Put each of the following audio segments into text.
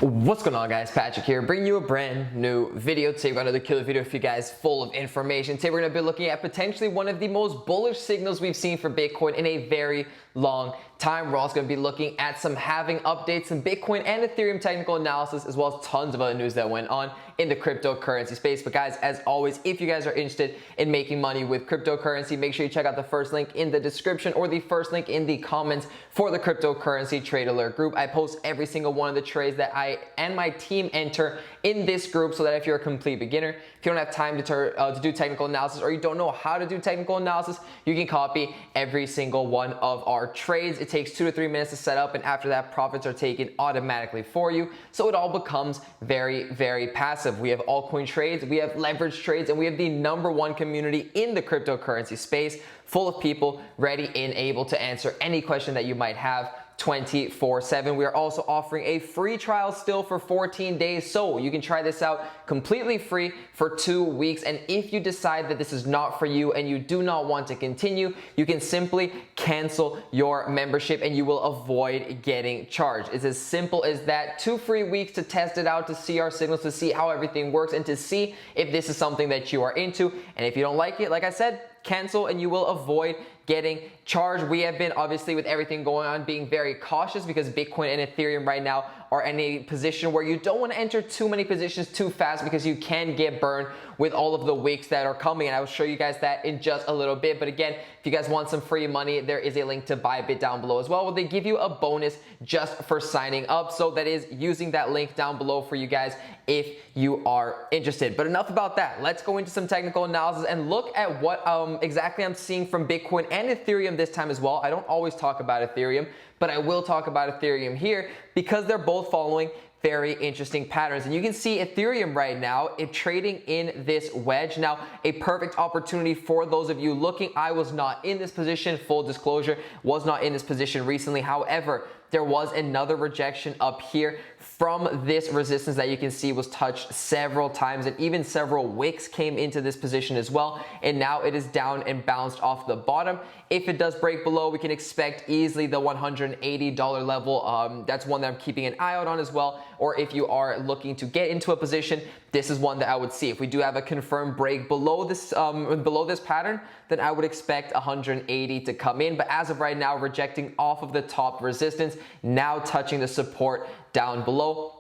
What's going on, guys? Patrick here, bringing you a brand new video. Today we're another killer video for you guys, full of information. Today we're going to be looking at potentially one of the most bullish signals we've seen for Bitcoin in a very long time. We're also going to be looking at some halving updates, some Bitcoin and Ethereum technical analysis, as well as tons of other news that went on in the cryptocurrency space. But guys, as always, if you guys are interested in making money with cryptocurrency, make sure you check out the first link in the description or the first link in the comments for the cryptocurrency trade alert group. I post every single one of the trades that I and my team enter in this group, so that if you're a complete beginner, if you don't have time to do technical analysis, or you don't know how to do technical analysis, you can copy every single one of our trades. It takes 2 to 3 minutes to set up, and after that, profits are taken automatically for you. So it all becomes very, very passive. We have altcoin trades, we have leverage trades, and we have the #1 community in the cryptocurrency space, full of people ready and able to answer any question that you might have 24/7. We are also offering a free trial still for 14 days, so you can try this out completely free for 2 weeks. And if you decide that this is not for you and you do not want to continue, you can simply cancel your membership and you will avoid getting charged. It's as simple as that. 2 free weeks to test it out, to see our signals, to see how everything works, and to see if this is something that you are into. And if you don't like it, like I said, cancel and you will avoid getting charged. We have been, obviously, with everything going on, being very cautious because Bitcoin and Ethereum right now are in a position where you don't want to enter too many positions too fast, because you can get burned with all of the wicks that are coming. And I will show you guys that in just a little bit. But again, if you guys want some free money, there is a link to Bybit down below as well, where they give you a bonus just for signing up. So that is using that link down below for you guys if you are interested. But enough about that. Let's go into some technical analysis and look at what exactly I'm seeing from Bitcoin and Ethereum this time as well. I don't always talk about Ethereum, but I will talk about Ethereum here because they're both following very interesting patterns. And you can see Ethereum right now, trading in this wedge. Now, a perfect opportunity for those of you looking. I was not in this position, full disclosure, was not in this position recently. However, there was another rejection up here from this resistance that you can see was touched several times, and even several wicks came into this position as well. And now it is down and bounced off the bottom. If it does break below, we can expect easily the $180 level. That's one that I'm keeping an eye out on as well. Or if you are looking to get into a position, this is one that I would see. If we do have a confirmed break below this pattern, then I would expect 180 to come in. But as of right now, rejecting off of the top resistance, now touching the support down below.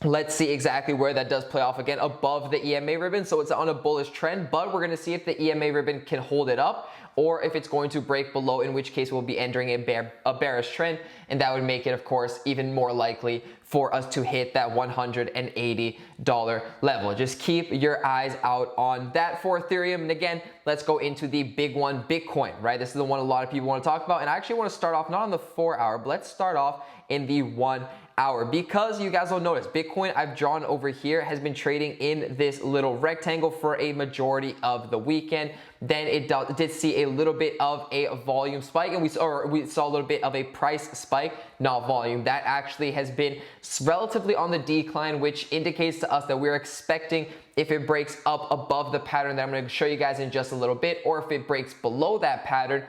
Let's see exactly where that does play off again, above the EMA ribbon. So it's on a bullish trend, but we're going to see if the EMA ribbon can hold it up, or if it's going to break below, in which case we'll be entering a bearish trend, and that would make it, of course, even more likely for us to hit that $180 level. Just keep your eyes out on that for Ethereum. And again, let's go into the big one, Bitcoin, right? This is the one a lot of people want to talk about, and I actually want to start off not on the 4 hour, but let's start off in the 1 hour, because you guys will notice Bitcoin, I've drawn over here, has been trading in this little rectangle for a majority of the weekend. Then it did see a little bit of a volume spike, and we saw a little bit of a price spike, not volume. That actually has been relatively on the decline, which indicates to us that we're expecting, if it breaks up above the pattern that I'm going to show you guys in just a little bit, or if it breaks below that pattern,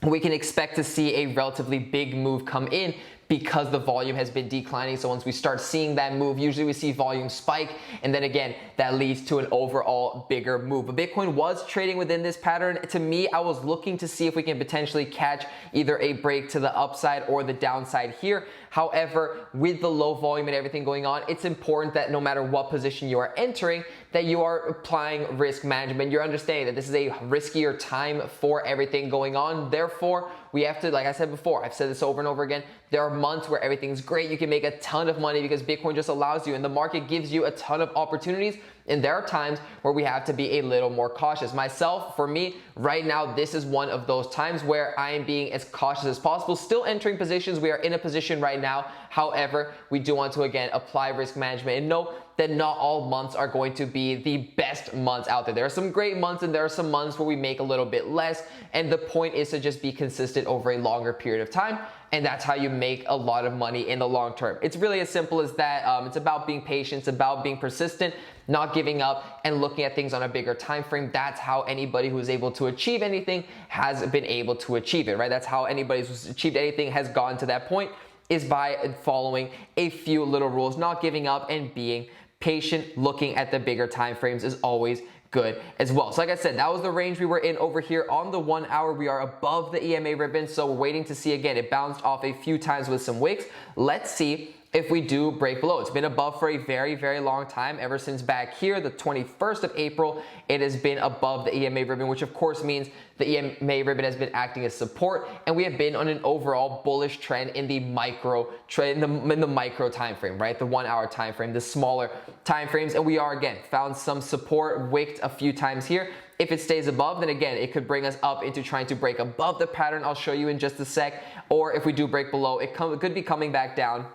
we can expect to see a relatively big move come in, because the volume has been declining. So once we start seeing that move, usually we see volume spike, and then again, that leads to an overall bigger move. But Bitcoin was trading within this pattern. To me, I was looking to see if we can potentially catch either a break to the upside or the downside here. However, with the low volume and everything going on, it's important that no matter what position you are entering, that you are applying risk management. You're understanding that this is a riskier time for everything going on. Therefore, we have to, like I said before, I've said this over and over again, there are months where everything's great. You can make a ton of money because Bitcoin just allows you, and the market gives you a ton of opportunities. And there are times where we have to be a little more cautious. Myself, for me, right now, this is one of those times where I am being as cautious as possible, still entering positions. We are in a position right now. However, we do want to, again, apply risk management and know that not all months are going to be the best months out there. There are some great months, and there are some months where we make a little bit less. And the point is to just be consistent over a longer period of time. And that's how you make a lot of money in the long term. It's really as simple as that. It's about being patient. It's about being persistent, not giving up, and looking at things on a bigger time frame. That's how anybody who is able to achieve anything has been able to achieve it, right? That's how anybody who's achieved anything has gotten to that point. is by following a few little rules, not giving up and being patient. Looking at the bigger time frames is always good as well. So like I said, that was the range we were in over here on the 1 hour. We are above the EMA ribbon, so we're waiting to see again. It bounced off a few times with some wicks. Let's see if we do break below. It's been above for a very, very long time. Ever since back here, the 21st of April, it has been above the EMA ribbon, which of course means the EMA ribbon has been acting as support, and we have been on an overall bullish trend in the micro trend, in the micro time frame, right? The 1 hour time frame, the smaller time frames, and we are again found some support, wicked a few times here. If it stays above, then again, it could bring us up into trying to break above the pattern. I'll show you in just a sec. Or if we do break below, it could be coming back down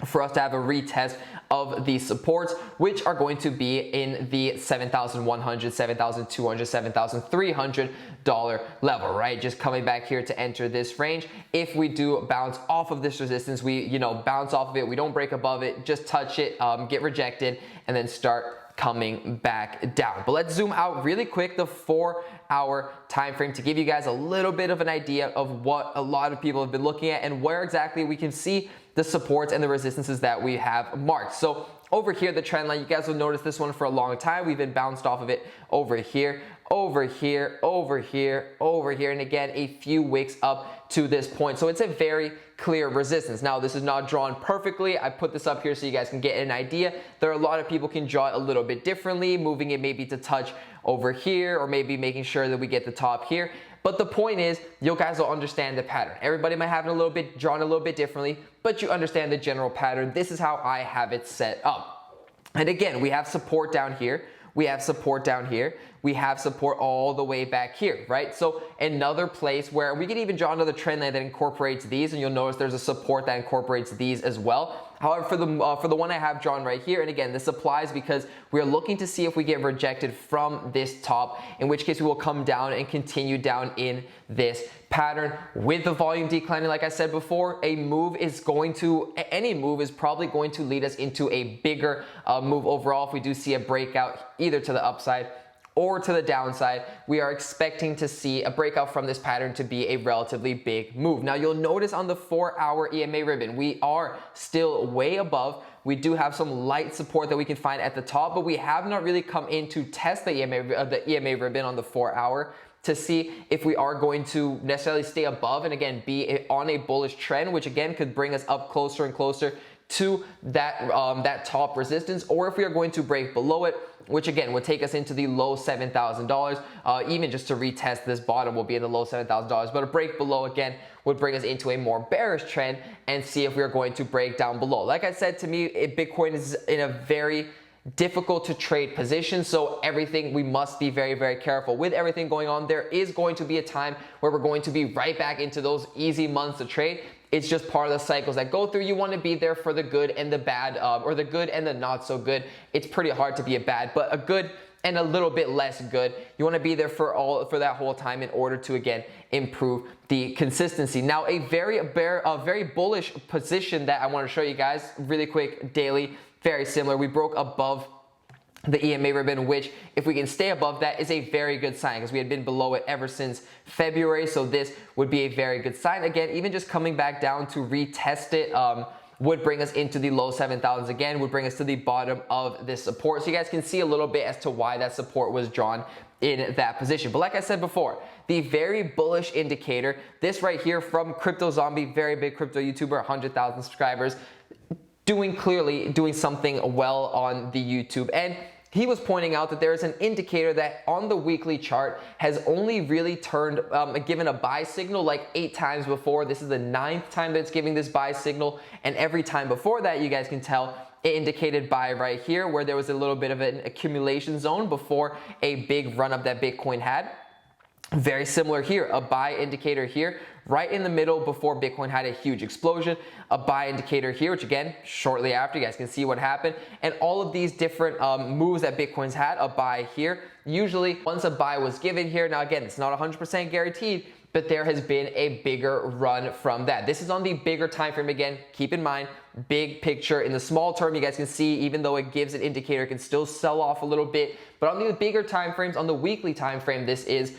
for us to have a retest of the supports, which are going to be in the $7,100, $7,200, $7,300 level, right? Just coming back here to enter this range. If we do bounce off of this resistance, we, bounce off of it, we don't break above it, just touch it, get rejected, and then start coming back down. But let's zoom out really quick, the 4 hour time frame, to give you guys a little bit of an idea of what a lot of people have been looking at and where exactly we can see the supports and the resistances that we have marked. So over here, the trend line, you guys will notice this one for a long time. We've been bounced off of it over here, over here, over here, over here, and again, a few wicks up to this point. So it's a very clear resistance. Now, this is not drawn perfectly. I put this up here so you guys can get an idea. There are a lot of people can draw it a little bit differently, moving it maybe to touch over here, or maybe making sure that we get the top here. But the point is, you guys will understand the pattern. Everybody might have it drawn a little bit differently, but you understand the general pattern. This is how I have it set up. And again, we have support down here. We have support down here. We have support all the way back here, right? So another place where we can even draw another trend line that incorporates these, and you'll notice there's a support that incorporates these as well. However, for the one I have drawn right here, and again, this applies because we're looking to see if we get rejected from this top, in which case we will come down and continue down in this pattern. With the volume declining, like I said before, any move is probably going to lead us into a bigger move overall. If we do see a breakout either to the upside or to the downside, we are expecting to see a breakout from this pattern to be a relatively big move. Now, you'll notice on the 4 hour EMA ribbon, we are still way above. We do have some light support that we can find at the top, but we have not really come in to test the EMA ribbon on the 4 hour to see if we are going to necessarily stay above and again be on a bullish trend, which again could bring us up closer and closer to that top resistance, or if we are going to break below it, which again would take us into the low $7,000. Even just to retest this bottom will be in the low $7,000, but a break below again would bring us into a more bearish trend and see if we are going to break down below. Like I said, to me, Bitcoin is in a very difficult to trade position, so we must be very, very careful with everything going on. There is going to be a time where we're going to be right back into those easy months to trade. It's just part of the cycles that go through. You want to be there for the good and the bad, or the good and the not so good. It's pretty hard to be a bad, but a good and a little bit less good. You want to be there for that whole time in order to again improve the consistency. Now, a very bullish position that I want to show you guys really quick daily. Very similar. We broke above the EMA ribbon, which if we can stay above that is a very good sign because we had been below it ever since February. So this would be a very good sign. Again, even just coming back down to retest it would bring us into the low 7,000s again, would bring us to the bottom of this support. So you guys can see a little bit as to why that support was drawn in that position. But like I said before, the very bullish indicator, this right here from Crypto Zombie, very big crypto YouTuber, 100,000 subscribers, doing something well on the YouTube. And he was pointing out that there is an indicator that on the weekly chart has only really given a buy signal like 8 times before. This is the 9th time that it's giving this buy signal. And every time before that, you guys can tell it indicated buy right here, where there was a little bit of an accumulation zone before a big run up that Bitcoin had. Very similar here, a buy indicator here, right in the middle before Bitcoin had a huge explosion, a buy indicator here, which again, shortly after, you guys can see what happened, and all of these different moves that Bitcoin's had, a buy here. Usually, once a buy was given here, now again, it's not 100% guaranteed, but there has been a bigger run from that. This is on the bigger time frame again. Keep in mind, big picture. In the small term, you guys can see, even though it gives an indicator, it can still sell off a little bit, but on the bigger time frames, on the weekly time frame, this is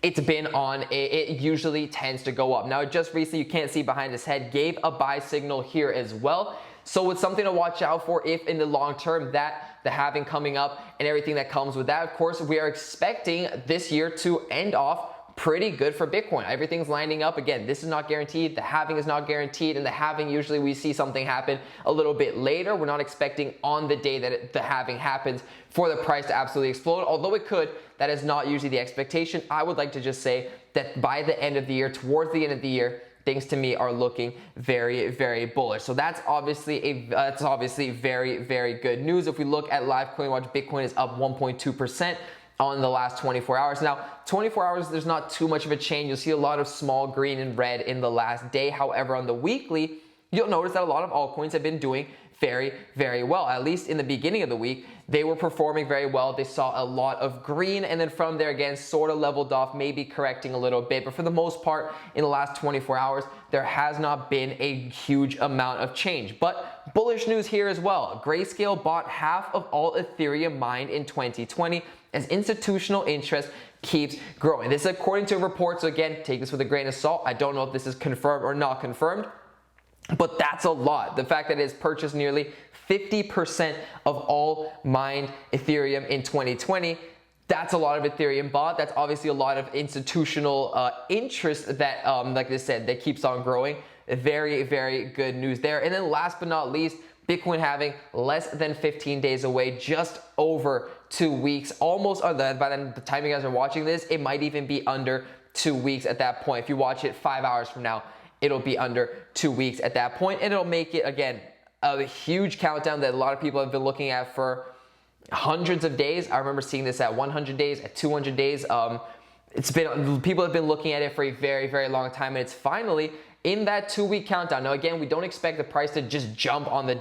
it's been on, it usually tends to go up. Now, just recently, you can't see behind his head, gave a buy signal here as well. So it's something to watch out for if in the long term that the halving coming up and everything that comes with that. Of course, we are expecting this year to end off pretty good for Bitcoin. Everything's lining up. Again, this is not guaranteed. The halving is not guaranteed. And the halving, usually we see something happen a little bit later. We're not expecting on the day that the halving happens for the price to absolutely explode. Although it could, that is not usually the expectation. I would like to just say that by the end of the year, towards the end of the year, things to me are looking very, very bullish. So that's obviously very, very good news. If we look at live coin watch, Bitcoin is up 1.2% on the last 24 hours. Now, 24 hours, there's not too much of a change. You'll see a lot of small green and red in the last day. However, on the weekly, you'll notice that a lot of altcoins have been doing very, very well. At least in the beginning of the week, they were performing very well. They saw a lot of green, and then from there again, sort of leveled off, maybe correcting a little bit. But for the most part, in the last 24 hours, there has not been a huge amount of change. But bullish news here as well. Grayscale bought half of all Ethereum mined in 2020 as institutional interest keeps growing. This is according to reports. So again, take this with a grain of salt. I don't know if this is confirmed or not confirmed, but that's a lot. The fact that it has purchased nearly 50% of all mined Ethereum in 2020, that's a lot of Ethereum bought. That's obviously a lot of institutional interest that, like I said, that keeps on growing. Very, very good news there. And then last but not least, Bitcoin halving less than 15 days away, just over 2 weeks, almost by the time you guys are watching this, it might even be under 2 weeks at that point. If you watch it 5 hours from now, it'll be under 2 weeks at that point, and it'll make it, again, a huge countdown that a lot of people have been looking at for hundreds of days. I remember seeing this at 100 days, at 200 days. People have been looking at it for a very, very long time, and it's finally in that 2 week countdown. Now, again, we don't expect the price to just jump on the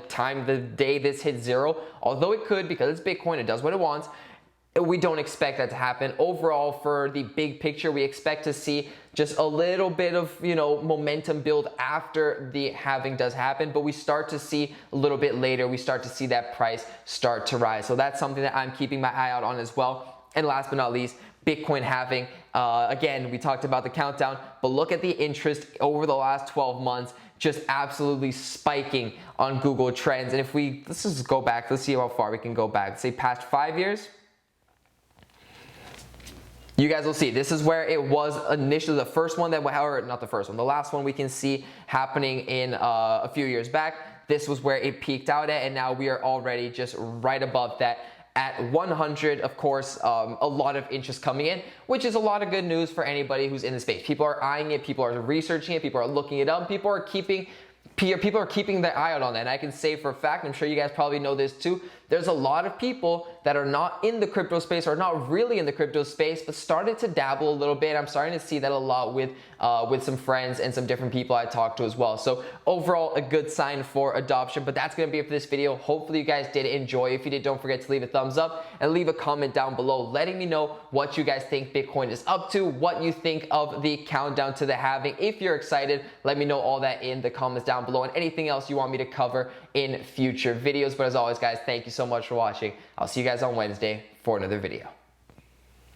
day this hits zero, although it could because it's Bitcoin, it does what it wants. We don't expect that to happen. Overall, for the big picture, we expect to see just a little bit of, momentum build after the halving does happen, but we start to see a little bit later, we start to see that price start to rise. So that's something that I'm keeping my eye out on as well. And last but not least, Bitcoin halving. Again, we talked about the countdown, but look at the interest over the last 12 months, just absolutely spiking on Google Trends. And let's just go back, let's see how far we can go back. Say past 5 years. You guys will see, this is where it was initially the first one that, or not the first one, the last one we can see happening in a few years back. This was where it peaked out at, and now we are already just right above that at 100. Of course, a lot of interest coming in, which is a lot of good news for anybody who's in the space. People are eyeing it, people are researching it, people are looking it up, people are keeping their eye out on that. And I can say for a fact, I'm sure you guys probably know this too, there's a lot of people that are not in the crypto space or not really in the crypto space, but started to dabble a little bit. I'm starting to see that a lot with some friends and some different people I talked to as well. So overall, a good sign for adoption. But that's going to be it for this video. Hopefully you guys did enjoy. If you did, don't forget to leave a thumbs up and leave a comment down below letting me know what you guys think Bitcoin is up to, what you think of the countdown to the halving. If you're excited, let me know all that in the comments down below, and anything else you want me to cover in future videos. But as always, guys, thank you so much for watching. I'll see you guys on Wednesday for another video.